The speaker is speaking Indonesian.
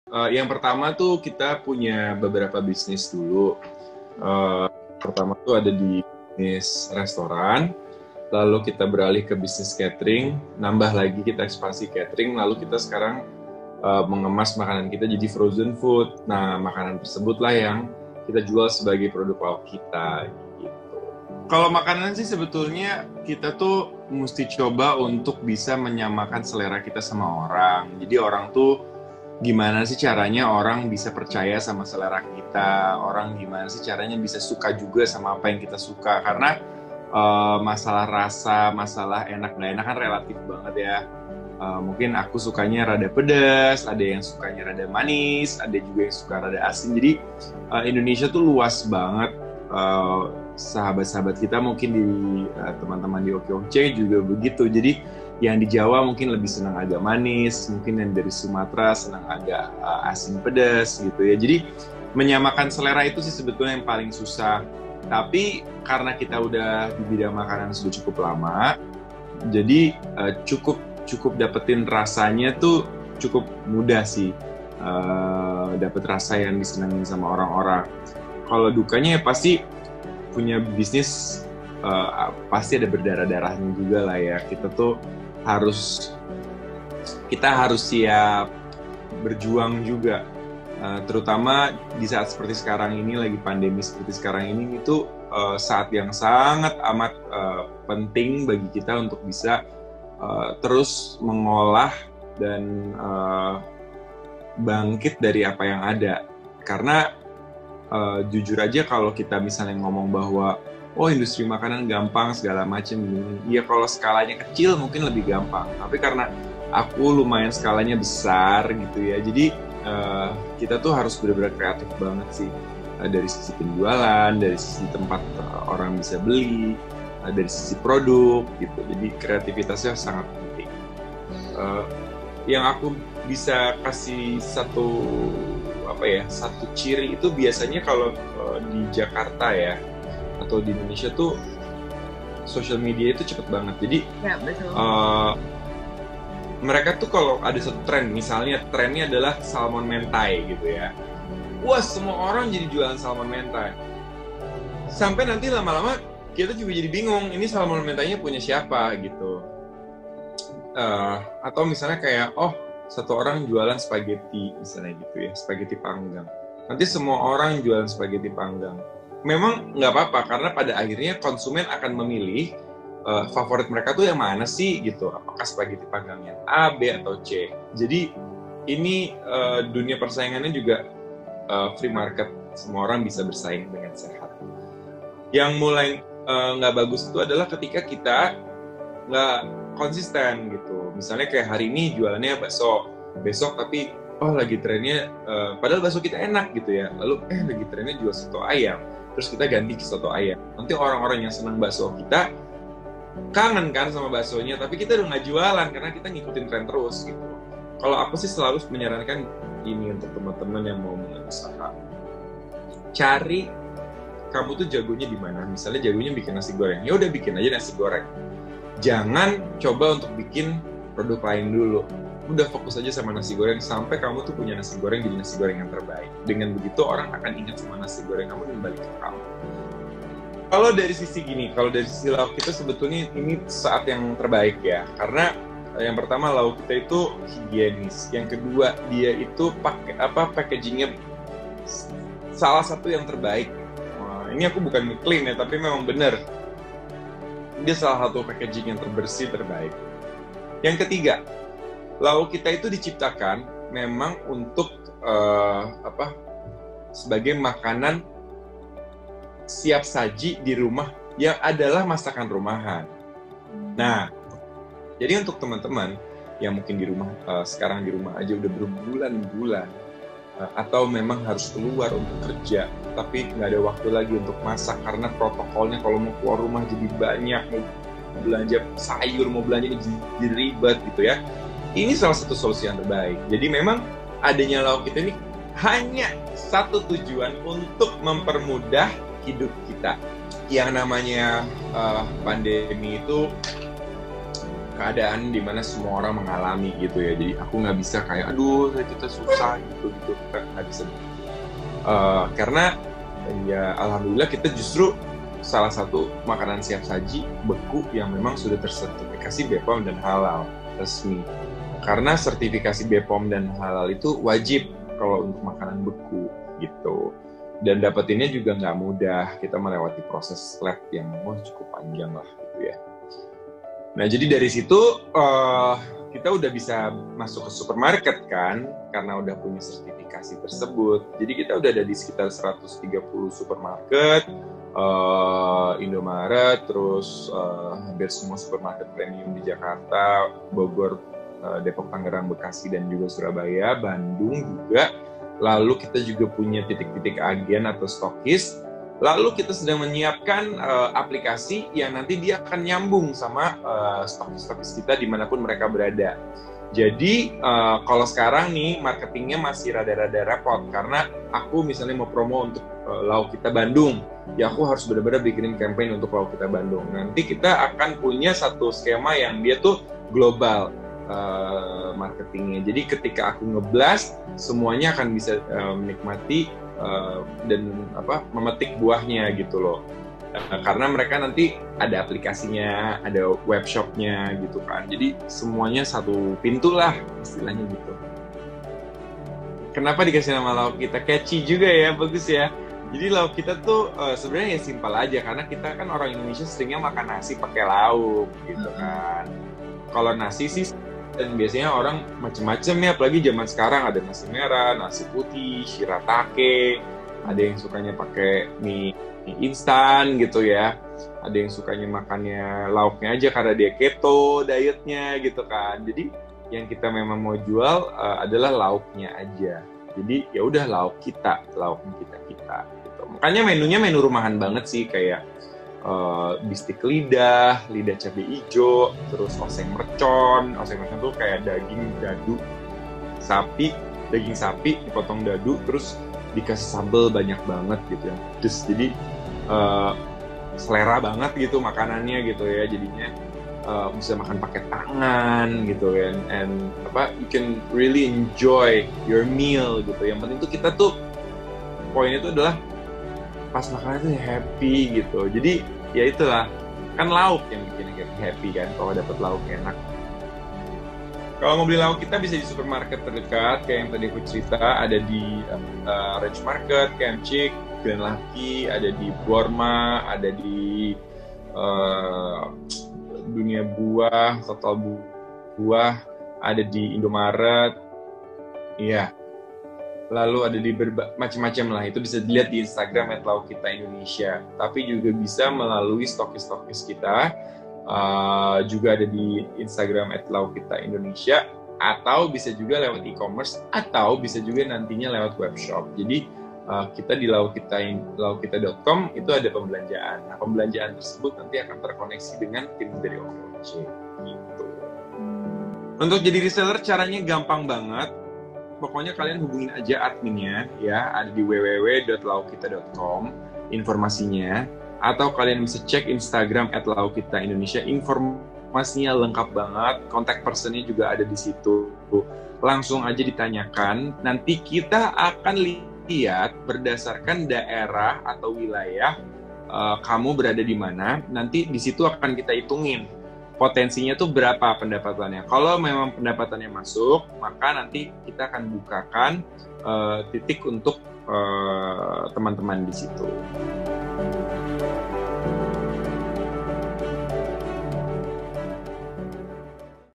Yang pertama tuh kita punya beberapa bisnis dulu. Uh, Pertama tuh ada di bisnis restoran, lalu kita beralih ke bisnis catering, nambah lagi kita ekspansi catering, lalu kita sekarang mengemas makanan kita jadi frozen food. Nah, makanan tersebutlah yang kita jual sebagai produk lauk kita. Gitu. Kalau makanan sih sebetulnya kita tuh mesti coba untuk bisa menyamakan selera kita sama orang. Jadi orang tuh gimana sih caranya orang bisa percaya sama selera kita, orang gimana sih caranya bisa suka juga sama apa yang kita suka, karena masalah rasa, masalah enak nggak enak kan relatif banget ya. Mungkin aku sukanya rada pedas, ada yang sukanya rada manis, ada juga yang suka rada asin. Jadi Indonesia tuh luas banget. Sahabat-sahabat kita mungkin di teman-teman di Okeongce juga begitu. Jadi yang di Jawa mungkin lebih senang agak manis, mungkin yang dari Sumatera senang agak asin pedas gitu ya. Jadi menyamakan selera itu sih sebetulnya yang paling susah. Tapi karena kita udah di bidang makanan sudah cukup lama, jadi cukup dapetin rasanya tuh cukup mudah sih. Dapet rasa yang disenangin sama orang-orang. Kalau dukanya ya pasti punya bisnis pasti ada berdarah-darahnya juga lah ya. Kita harus siap berjuang juga, terutama di saat seperti sekarang ini, lagi pandemi seperti sekarang ini, itu saat yang sangat amat penting bagi kita untuk bisa terus mengolah dan bangkit dari apa yang ada. Karena jujur aja kalau kita misalnya ngomong bahwa industri makanan gampang segala macam, ya kalau skalanya kecil mungkin lebih gampang, tapi karena aku lumayan skalanya besar gitu ya, jadi kita tuh harus benar-benar kreatif banget sih, dari sisi penjualan, dari sisi tempat orang bisa beli, dari sisi produk gitu. Jadi kreativitasnya sangat penting. Yang aku bisa kasih satu ciri itu biasanya kalau di Jakarta ya atau di Indonesia tuh social media itu cepet banget. Jadi ya, betul. Mereka tuh kalau ada satu tren, misalnya trennya adalah salmon mentai gitu ya, wah semua orang jadi jualan salmon mentai. Sampai nanti lama-lama kita juga jadi bingung, ini salmon mentainya punya siapa gitu. Atau misalnya kayak satu orang jualan spaghetti misalnya gitu ya, spaghetti panggang. Nanti semua orang jualan spaghetti panggang. Memang nggak apa-apa, karena pada akhirnya konsumen akan memilih favorit mereka tuh yang mana sih gitu. Apakah spaghetti panggang yang A, B, atau C. Jadi ini dunia persaingannya juga free market. Semua orang bisa bersaing dengan sehat. Yang mulai nggak bagus itu adalah ketika kita nggak konsisten gitu. Misalnya kayak hari ini jualannya bakso, besok tapi lagi trennya, padahal bakso kita enak gitu ya, lalu lagi trennya jual soto ayam, terus kita ganti ke soto ayam. Nanti orang-orang yang senang bakso kita kangen kan sama baksonya, tapi kita udah nggak jualan karena kita ngikutin tren terus gitu. Kalau aku sih selalu menyarankan ini untuk teman-teman yang mau mulai usaha, cari kamu tuh jagonya di mana. Misalnya jagonya bikin nasi goreng, ya udah bikin aja nasi goreng. Jangan coba untuk bikin produk lain dulu. Udah fokus aja sama nasi goreng sampai kamu tuh punya nasi goreng jadi nasi goreng yang terbaik. Dengan begitu orang akan ingat sama nasi goreng kamu dan balik ke kamu. Kalau dari sisi lauk kita sebetulnya ini saat yang terbaik ya. Karena yang pertama lauk kita itu higienis. Yang kedua dia itu packagingnya salah satu yang terbaik. Ini aku bukan ngeklaim ya, tapi memang benar. Dia salah satu packaging yang terbersih terbaik. Yang ketiga, lauk kita itu diciptakan memang untuk sebagai makanan siap saji di rumah yang adalah masakan rumahan. Nah, jadi untuk teman-teman yang mungkin di rumah sekarang di rumah aja udah berbulan-bulan, atau memang harus keluar untuk kerja tapi nggak ada waktu lagi untuk masak karena protokolnya kalau mau keluar rumah jadi banyak, mau belanja sayur, mau belanja ini jadi ribet gitu ya. Ini salah satu solusi yang terbaik. Jadi memang adanya lauk kita ini hanya satu tujuan, untuk mempermudah hidup kita. Yang namanya pandemi itu keadaan dimana semua orang mengalami gitu ya. Jadi aku nggak bisa kayak aduh kita susah gitu nggak bisa. Karena ya alhamdulillah kita justru salah satu makanan siap saji beku yang memang sudah tersertifikasi BPOM dan halal resmi. Karena sertifikasi BPOM dan halal itu wajib kalau untuk makanan beku gitu. Dan dapetinnya juga nggak mudah, kita melewati proses lab yang cukup panjang lah gitu ya. Nah jadi dari situ kita udah bisa masuk ke supermarket kan, karena udah punya sertifikasi tersebut. Jadi kita udah ada di sekitar 130 supermarket, Indomaret, terus hampir semua supermarket premium di Jakarta, Bogor, Depok, Tangerang, Bekasi, dan juga Surabaya, Bandung juga. Lalu kita juga punya titik-titik agen atau stokis. Lalu kita sedang menyiapkan aplikasi yang nanti dia akan nyambung sama stokis-stokis kita dimanapun mereka berada. Jadi kalau sekarang nih marketingnya masih rada-rada repot karena aku misalnya mau promo untuk Lauk Kita Bandung, ya aku harus benar-benar bikinin campaign untuk Lauk Kita Bandung. Nanti kita akan punya satu skema yang dia tuh global marketingnya. Jadi ketika aku ngeblast, semuanya akan bisa menikmati dan memetik buahnya gitu loh. Karena mereka nanti ada aplikasinya, ada webshopnya gitu kan. Jadi semuanya satu pintu lah istilahnya gitu. Kenapa dikasih nama Lauk Kita? Catchy juga ya, bagus ya. Jadi lauk kita tuh sebenarnya ya simpel aja karena kita kan orang Indonesia seringnya makan nasi pakai lauk gitu kan. Kalau nasi sih dan biasanya orang macem-macem ya, apalagi zaman sekarang ada nasi merah, nasi putih, shiratake, ada yang sukanya pakai mie instan gitu ya, ada yang sukanya makannya lauknya aja karena dia keto dietnya gitu kan. Jadi yang kita memang mau jual adalah lauknya aja. Jadi ya udah lauknya kita gitu. Makanya menunya menu rumahan banget sih, kayak bistik lidah cabai hijau, terus oseng mercon tuh kayak daging sapi dipotong dadu, terus dikasih sambal banyak banget gitu ya. Terus jadi selera banget gitu makanannya gitu ya, jadinya bisa makan pakai tangan gitu kan, and you can really enjoy your meal gitu. Yang penting tuh kita tuh poinnya tuh adalah pas makannya tuh happy gitu. Jadi ya itulah kan lauk yang bikin happy kan, kalau dapat lauk enak. Kalau mau beli lauk kita bisa di supermarket terdekat kayak yang tadi aku cerita, ada di Range Market, Kemcik, Grand Laki, ada di Borma, ada di Dunia Buah, Total Buah, ada di Indomaret, iya. Lalu ada di macam-macam lah, itu bisa dilihat di Instagram @laukitaindonesia. Tapi juga bisa melalui stokis-stokis kita, juga ada di Instagram @laukitaindonesia, atau bisa juga lewat e-commerce, atau bisa juga nantinya lewat webshop. Jadi kita di laukita.com itu ada pembelanjaan. Nah, pembelanjaan tersebut nanti akan terkoneksi dengan tim dari OVC gitu. Untuk jadi reseller caranya gampang banget. Pokoknya kalian hubungin aja adminnya ya, ada di www.laukita.com informasinya, atau kalian bisa cek Instagram @laukitaindonesia, informasinya lengkap banget, kontak personnya juga ada di situ. Langsung aja ditanyakan, nanti kita akan lihat berdasarkan daerah atau wilayah kamu berada di mana, nanti di situ akan kita hitungin potensinya tuh berapa pendapatannya. Kalau memang pendapatannya masuk, maka nanti kita akan bukakan titik untuk teman-teman di situ.